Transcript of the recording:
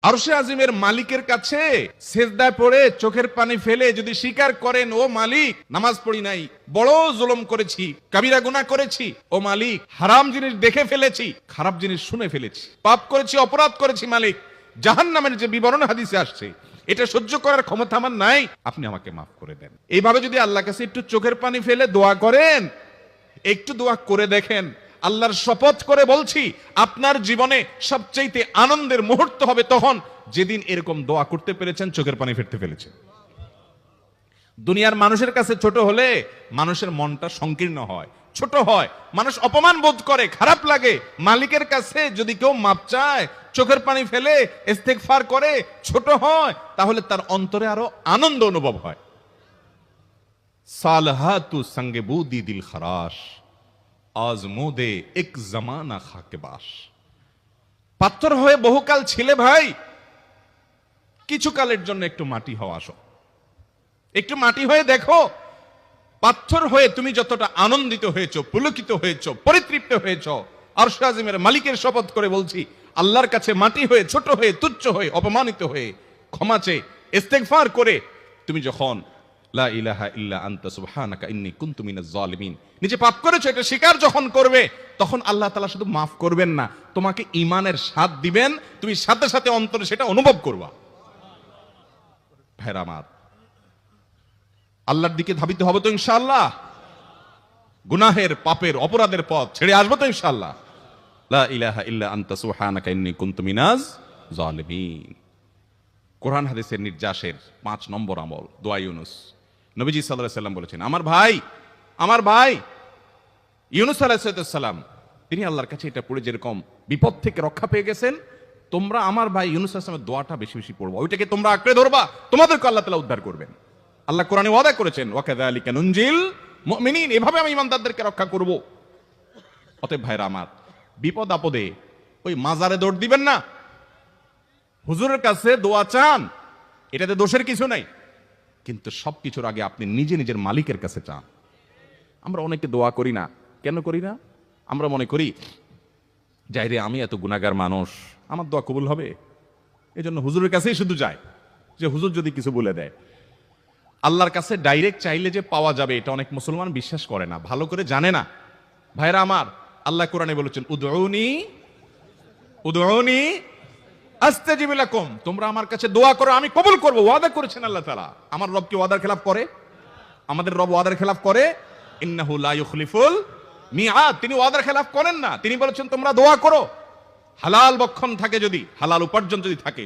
আরশে আজিমের মালিকের কাছে সেজদায় পড়ে চোখের পানি ফেলে যদি স্বীকার করেন, ও মালিক নামাজ পড়ি নাই, বড় জুলুম করেছি, কাবিরা গুনাহ করেছি, ও মালিক হারাম জিনিস দেখে ফেলেছি, খারাপ জিনিস শুনে ফেলেছি, পাপ করেছি, অপরাধ করেছি মালিক, জাহান্নামের যে বিবরণ হাদিসে আসছে এটা সহ্য করার ক্ষমতা আমার নাই, আপনি আমাকে মাফ করে দেন। এইভাবে যদি আল্লাহর কাছে একটু চোখের পানি ফেলে দোয়া করেন, একটু দোয়া করে দেখেন, আল্লাহর শপথ করে বলছি আপনার জীবনে সবচেয়ে আনন্দের মুহূর্ত হবে তখন যেদিন এরকম দোয়া করতে পেরেছেন, চোখের পানি ফেলতে পেরেছেন। দুনিয়ার মানুষের কাছে ছোট হলে মানুষের মনটা সংকীর্ণ হয়, ছোট হয়, মানুষ অপমান বোধ করে, খারাপ লাগে। মালিকের কাছে যদি কেউ মাপ চায়, চোখের পানি ফেলে ইস্তেগফার করে, ছোট হয়, তাহলে তার অন্তরে আরো আনন্দ অনুভব হয়। সালহাতু সঙ্গে বুদি দিল খরাশ, আজমোদে এক জামানা খাকে বাস। পাথর হয়ে বহুকাল ছিলে ভাই, কিছু কালের জন্য একটু মাটি হওয়া আসো, একটু মাটি হয়ে দেখো। পাথর হয়ে তুমি যতটা আনন্দিত হয়েছো, পুলকিত হয়েছো, পরিতৃপ্ত হয়েছো, আরশে আজিমের মালিকের শপথ করে বলছি আল্লাহর কাছে মাটি হয়ে, ছোট হয়ে, তুচ্ছ হয়ে, অপমানিত হয়ে, ক্ষমা চেয়ে ইস্তেগফার করে তুমি যখন লা ইলাহা ইল্লা আনতা সুবহানাকা ইন্নী কুনতু মিনাজ জালিমিন, নিজে পাপ করেছো এটা স্বীকার যখন করবে, তখন আল্লাহ তাআলা শুধু মাফ করবেন না, তোমাকে ঈমানের স্বাদ দিবেন, তুমি সাথে সাথে অন্তরে সেটা অনুভব করবা। ভাইরা আমার, আল্লাহর দিকে ধাবিত হবে তো ইনশাআল্লাহ, গুনাহের, পাপের, অপরাধের পথ ছেড়ে আসবো তো ইনশাআল্লাহ। লা ইলাহা ইল্লা আনতা সুবহানাকা ইন্নী কুনতু মিনাজ জালিমিন। কোরআন হাদিসের নির্যাসের 5 নম্বর আমল দোয়া ইউনুস। নবীজি সাল্লাল্লাহু আলাইহি সাল্লাম বলেছেন, আমার ভাই ইউনুস আলাইহিস সালাম, তিনি আল্লাহর কাছে এটা পড়ে যেরকম বিপদ থেকে রক্ষা পেয়ে গেছেন, তোমরা আমার ভাই ইউনুস আলাইহিস সালামের দোয়াটা বেশি বেশি পড়বা, ওইটাকে তোমরা আঁকড়ে ধরবা, তোমাদেরকে আল্লাহ তাআলা উদ্ধার করবেন। আল্লাহ কোরআনে ওয়াদা করেছেন, ওয়া কাযালিকা নুনজিল মুমিনিন, এভাবে আমি ইমানদারদেরকে রক্ষা করব। অতএব ভাইরা আমার, বিপদ আপদে ওই মাজারে দৌড় দিবেন না, হুজুরের কাছে দোয়া চান, এটাতে দোষের কিছু নাই, কিন্তু সবকিছুর আগে আপনি নিজে নিজের মালিকের কাছে চান। আমরা অনেকে দোয়া করি না, কেন করি না? আমরা মনে করি যাই রে, আমি এত গুনাহগার মানুষ, আমার দোয়া কবুল হবে, এজন্য হুজুরের কাছেই শুধু যায়, যে হুজুর যদি কিছু বলে দেয়। আল্লাহর কাছে ডাইরেক্ট চাইলে যে পাওয়া যাবে, এটা অনেক মুসলমান বিশ্বাস করে না, ভালো করে জানে না। ভাইরা আমার, আল্লাহ কোরআনে বলেছেন, উদউনি আস্তাজিব লাকুম, তোমরা আমার কাছে দোয়া করো, আমি কবুল করব। ওয়াদা করেছেন আল্লাহ তাআলা। আমার রব কি ওয়াদার খেলাফ করে? আমাদের রব ওয়াদার খেলাফ করে? ইন্নাহু লা ইউখলিফুল মিআদ, তিনি ওয়াদার খেলাফ করেন না। তিনি বলেছেন তোমরা দোয়া করো, হালাল বক্ষণ থাকে, যদি হালাল উপার্জন যদি থাকে,